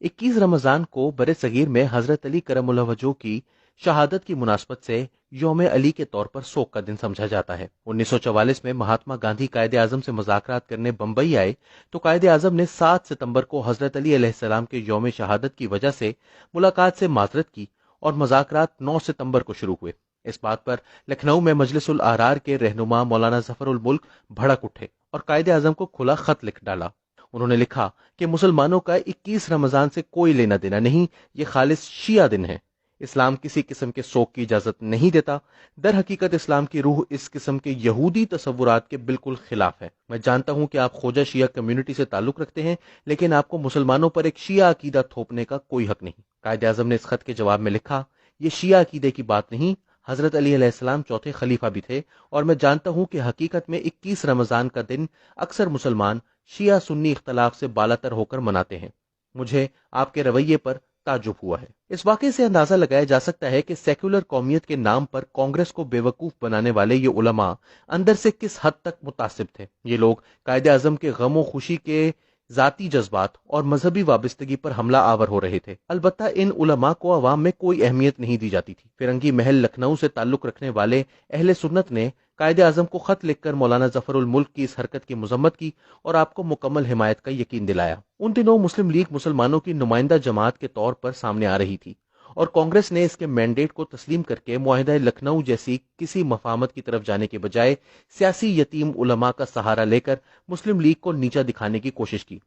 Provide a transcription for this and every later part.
21 रमजान को बरे सगीर में हजरत अली करमुल्लाह वजह की शहादत की मुनासबत से योम अली के तौर पर शोक का दिन समझा जाता है। 1944 में महात्मा गांधी कायदे आजम से मुज़ाकरात करने बंबई आए तो कायदे आजम ने 7 सितंबर को हजरत अली अलैहिस्सलाम के योम शहादत की वजह से मुलाकात से माजरत की और मुज़ाकरात 9 सितंबर को शुरू हुए। इस बात पर लखनऊ में मजलिसुल अहरार के रहनुमा मौलाना जफरुल मुल्क भड़क उठे और कायदे आजम को खुला खत लिख डाला। उन्होंने लिखा कि मुसलमानों का 21 रमजान से कोई लेना देना नहीं, ये खालिस शिया दिन है। इस्लाम किसी किस्म के शोक की इजाजत नहीं देता। दर हकीकत इस्लाम की रूह इस किस्म के यहूदी तसव्वुरात के बिल्कुल खिलाफ है। मैं जानता हूं कि आप खोजा शिया कम्युनिटी से ताल्लुक रखते हैं, लेकिन आपको मुसलमानों पर एक शिया अकीदा थोपने का कोई हक नहीं। कायदे आजम ने इस खत के जवाब में लिखा, ये शिया अकीदे की बात नहीं, हजरत अली अलैहिस्सलाम चौथे खलीफा भी थे और मैं जानता हूं कि हकीकत में 21 रमजान का दिन अक्सर मुसलमान शिया सुन्नी इख्तलाफ से बालातर होकर मनाते हैं। मुझे आपके रवैये पर ताजुब हुआ है। इस वाक़े से अंदाजा लगाया जा सकता है कि सेक्युलर कौमियत के नाम पर कांग्रेस को बेवकूफ बनाने वाले ये उलमा अंदर से किस हद तक मुतासिब थे। ये लोग कायदे आजम के गमो खुशी के जाती जज्बात और मजहबी वाबस्तगी पर हमला आवर हो रहे थे। अलबत्ता इन उलमा को अवाम में कोई अहमियत नहीं दी जाती थी। फिरंगी महल लखनऊ से ताल्लुक रखने वाले अहले सुन्नत ने कायदे आजम को खत लिखकर मौलाना जफरुल मुल्क की इस हरकत की मजम्मत की और आपको मुकम्मल हिमायत का यकीन दिलाया। उन दिनों मुस्लिम लीग मुसलमानों की नुमाइंदा जमात के तौर पर सामने आ रही थी और कांग्रेस ने इसके मैंडेट को तस्लीम करके मुआहिदा लखनऊ जैसी किसी मफामत की तरफ जाने के बजाय सियासी यतीम उलमा का सहारा लेकर मुस्लिम लीग को नीचा दिखाने की कोशिश की।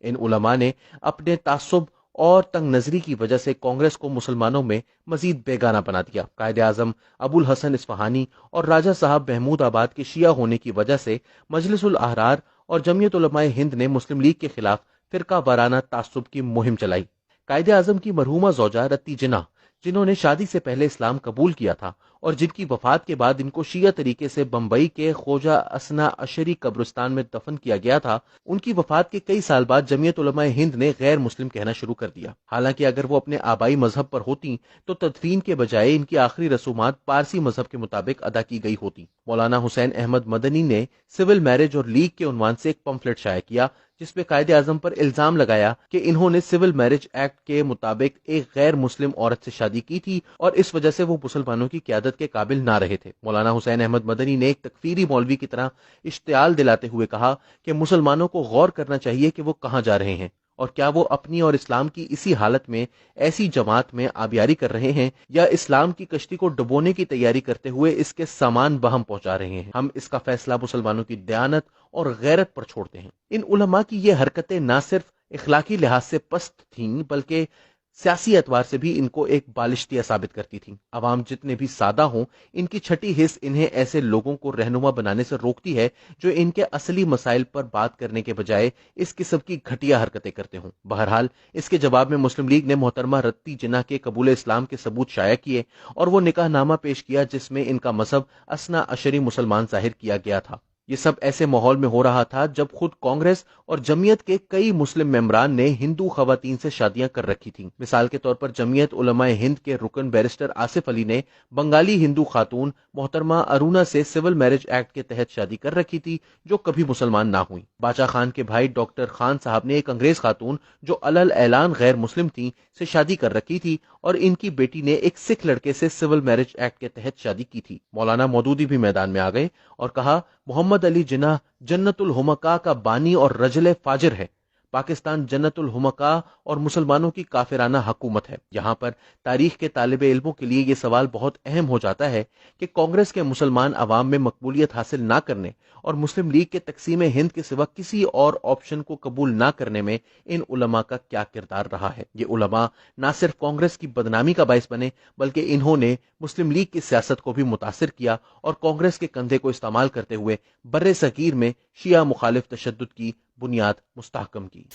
इन उलमा ने अपने तासुब और तंग नजरी की वजह से कांग्रेस को मुसलमानों में मजीद बेगाना बना दिया। कायदे आजम अबुल हसन इस्फहानी और राजा साहब महमूद आबाद के शिया होने की वजह से मजलिसुल अहरार और जमीयत उलमाए हिंद ने मुस्लिम लीग के खिलाफ फिरका वाराना तासुब की मुहिम चलाई। कायदे आजम की मरहूमा जौजा रत्ती जिन्ना, जिन्होंने शादी से पहले इस्लाम कबूल किया था और जिनकी वफात के बाद इनको शिया तरीके से बंबई के खोजा असना अशरी कब्रिस्तान में दफन किया गया था, उनकी वफात के कई साल बाद जमीयत उलमाए हिंद ने गैर मुस्लिम कहना शुरू कर दिया। हालांकि अगर वो अपने आबाई मजहब पर होती तो तदफीन के बजाय इनकी आखिरी रसूमात पारसी मजहब के मुताबिक अदा की गई होती। मौलाना हुसैन अहमद मदनी ने सिविल मैरिज और लीग के उन्वान से एक पंफलेट शाया किया जिसमें कायदे आजम पर इल्जाम लगाया कि इन्होंने सिविल मैरिज एक्ट के मुताबिक एक गैर मुस्लिम औरत से शादी की थी और इस वजह से वो मुसलमानों की क्यादत के काबिल ना रहे थे। मौलाना हुसैन अहमद मदनी ने एक तकफीरी मौलवी की तरह इश्तियाल दिलाते हुए कहा कि मुसलमानों को गौर करना चाहिए कि वो कहां जा रहे हैं और क्या वो अपनी और इस्लाम की इसी हालत में ऐसी जमात में आबियारी कर रहे हैं या इस्लाम की कश्ती को डुबोने की तैयारी करते हुए इसके सामान बहम पहुंचा रहे हैं। हम इसका फैसला मुसलमानों की दयानत और गैरत पर छोड़ते हैं। इन उलमा की ये हरकतें ना सिर्फ इखलाकी लिहाज से पस्त थीं बल्कि सियासी एतवार से भी इनको एक बालिश्तिया साबित करती थी। अवाम जितने भी सादा हों, इनकी छठी हिस्स इन्हें ऐसे लोगों को रहनुमा बनाने से रोकती है जो इनके असली मसाइल पर बात करने के बजाय इस किस्म की घटिया हरकतें करते हों। बहरहाल इसके जवाब में मुस्लिम लीग ने मोहतरमा रत्ती जिन्ना के कबूल इस्लाम के सबूत शाया किए और वो निकाहनामा पेश किया जिसमें इनका मजहब असना अशरी मुसलमान जाहिर किया गया था। ये सब ऐसे माहौल में हो रहा था जब खुद कांग्रेस और जमीयत के कई मुस्लिम मेंबरान ने हिंदू खवातीन से शादियां कर रखी थीं। मिसाल के तौर पर जमीयत उलमाए हिंद के रुकन बैरिस्टर आसिफ अली ने बंगाली हिंदू खातून मोहतरमा अरुणा से सिविल मैरिज एक्ट के तहत शादी कर रखी थी जो कभी मुसलमान ना हुई। बादशाह खान के भाई डॉक्टर खान साहब ने एक अंग्रेज खातून जो अलल ऐलान गैर मुस्लिम थी से शादी कर रखी थी और इनकी बेटी ने एक सिख लड़के से सिविल मैरिज एक्ट के तहत शादी की थी। मौलाना मौदूदी भी मैदान में आ गए और कहा, मोहम्मद अली जिन्ना जन्नतुल हुमका का बानी और रजले फाजिर है। पाकिस्तान जन्नतुल हुमका और मुसलमानों की काफिराना हुकूमत है। यहाँ पर तारीख के तालिबे इल्मों के लिए ये सवाल बहुत अहम हो जाता है कि कांग्रेस के मुसलमान अवाम में मकबूलियत हासिल ना करने और मुस्लिम लीग के तकसीम हिंद के सिवा किसी और ऑप्शन को कबूल ना करने में इन उलमा का क्या किरदार रहा है। ये उलमा ना सिर्फ कांग्रेस की बदनामी का बाइस बने बल्कि इन्होंने मुस्लिम लीग की सियासत को भी मुतासिर किया और कांग्रेस के कंधे को इस्तेमाल करते हुए बर्रे सगीर में शिया मुखालिफ तशद्दुद की बुनियाद मुस्तहकम की।